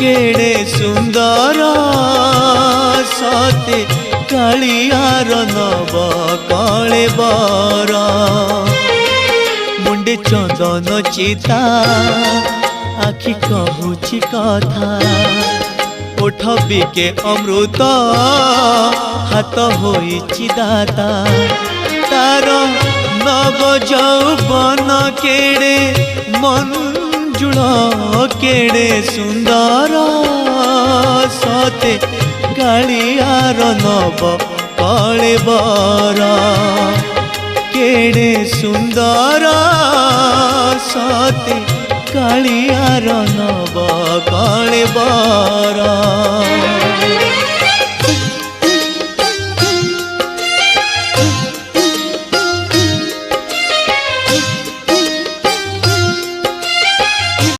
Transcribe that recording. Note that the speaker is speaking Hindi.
केड़े सुंदर सते कालियार नव कलेबर मुंडे चंदन चिता आखि कहूची कथा ओठ बिके अमृत हाथ होइछि दाता तार नव यौवन केड़े मंजुल केड़े सुंदर सते कालियार नव कलेबर केड़े सुंदर सते कालियार नव कलेबर।